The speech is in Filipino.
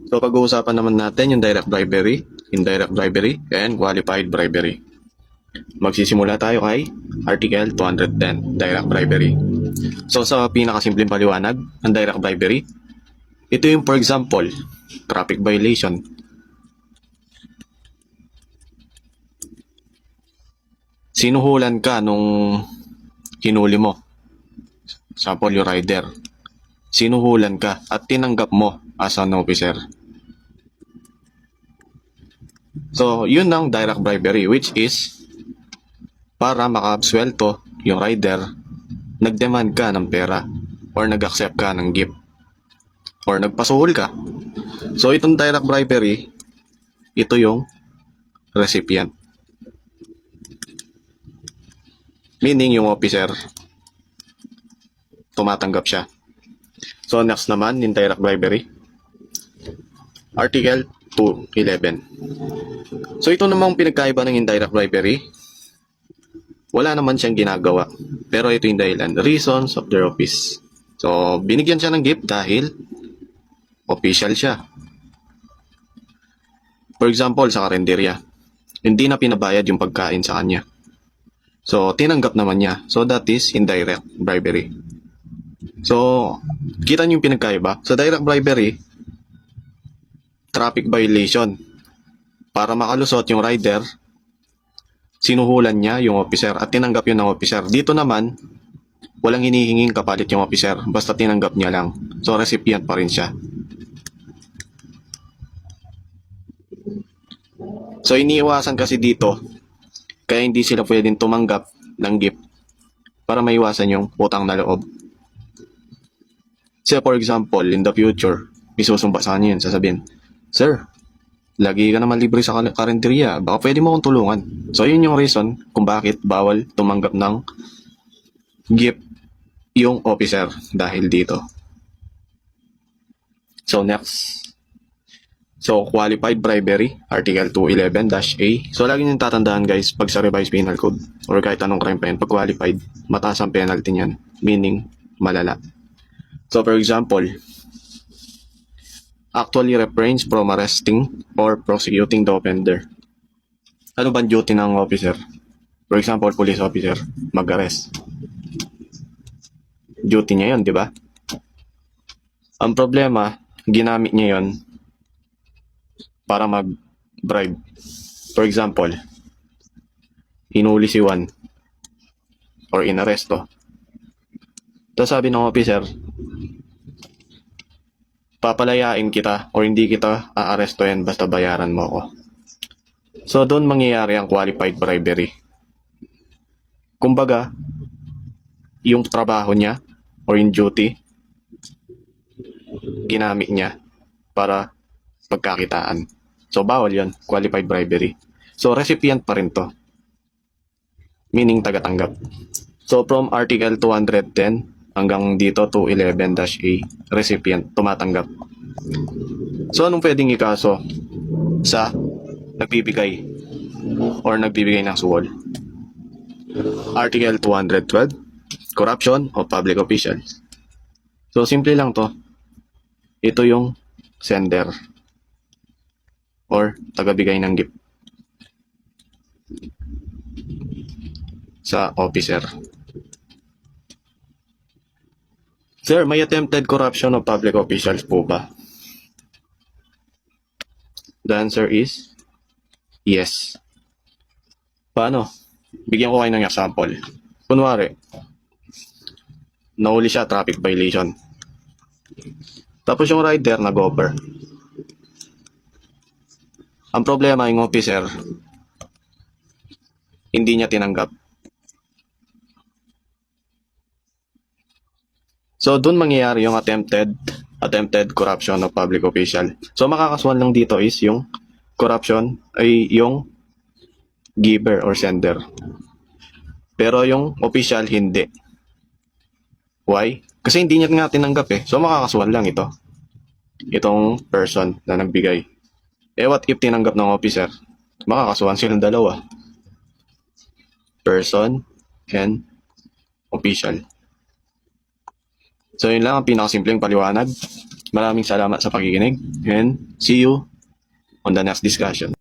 So pag-uusapan naman natin yung direct bribery, indirect bribery, and qualified bribery. Magsisimula tayo kay Article 210, direct bribery. So sa pinakasimpleng paliwanag, ang direct bribery, ito yung for example, traffic violation. Sinuhulan ka nung hinuli mo. Sample yung rider. Sinuhulan ka at tinanggap mo as an officer. So, yun ang direct bribery, which is para maka-absuelto yung rider, nag-demand ka ng pera or nag-accept ka ng gift or nagpasuhol ka. So, itong direct bribery, ito yung recipient. Meaning, yung officer, tumatanggap siya. So, next naman, indirect bribery. Article 211. So, ito namang pinagkaiba ng indirect bribery. Wala naman siyang ginagawa. Pero ito yung dahilan. Reasons of their office. So, binigyan siya ng gift dahil official siya. For example, sa karinderya. Hindi na pinabayad yung pagkain sa kanya. So, tinanggap naman niya. So, that is indirect bribery. So, kita niyo yung pinagkaiba. Sa direct bribery, traffic violation. Para makalusot yung rider, sinuhulan niya yung officer at tinanggap yun ng officer. Dito naman, walang hinihinging kapalit yung officer. Basta tinanggap niya lang. So, recipient pa rin siya. So, iniiwasan kasi dito, kaya hindi sila pwedeng tumanggap ng gift para maiwasan yung utang na loob. So, for example, in the future, isusumpa sa kanya yun, sasabihin, Sir, lagi ka naman libre sa karinderya, baka pwede mo akong tulungan. So, yun yung reason kung bakit bawal tumanggap ng gift yung officer dahil dito. So, next. So, qualified bribery, Article 211-A. So, lagi niyong tatandaan guys, pag sa revised penal code or kahit anong crime pa yun, pag qualified, mataas ang penalty niyan. Meaning, malala. So, for example, actually refrains from arresting or prosecuting the offender. Ano bang duty ng officer? For example, police officer, mag-arrest. Duty niya yun, di ba? Ang problema, ginamit niya yun para mag-bribe. For example, hinuli si Juan or inaresto. Tapos sabi ng officer, papalayain kita or hindi kita aarestohin basta bayaran mo ako. So, doon mangyayari ang qualified bribery. Kumbaga, yung trabaho niya or yung duty, ginamit niya para pagkakitaan. So, bawal yun, qualified bribery. So, recipient pa rin to. Meaning, tagatanggap. So, from Article 210 hanggang dito, 211-A, recipient, tumatanggap. So, anong pwedeng ikaso sa nagbibigay or nagbibigay ng suhol? Article 212, corruption of public officials. So, simple lang to. Ito yung sender or tagabigay ng gift sa officer. Sir, may attempted corruption of public officials po ba? The answer is yes. Paano? Bigyan ko kayo ng example. Kunwari, nahuli siya, traffic violation. Tapos yung rider nag-offer. Ang problema, yung officer, hindi niya tinanggap. So, dun mangyayari yung attempted corruption of public official. So, makakasuhan lang dito is yung corruption ay yung giver or sender. Pero yung official, hindi. Why? Kasi hindi niya nga tinanggap eh. So, makakasuhan lang ito. Itong person na nagbigay. Eh, what if tinanggap ng officer? Makakasuhan silang dalawa. Person and official. So, yun lang ang pinakasimpleng paliwanag Maraming salamat sa pakikinig and see you on the next discussion.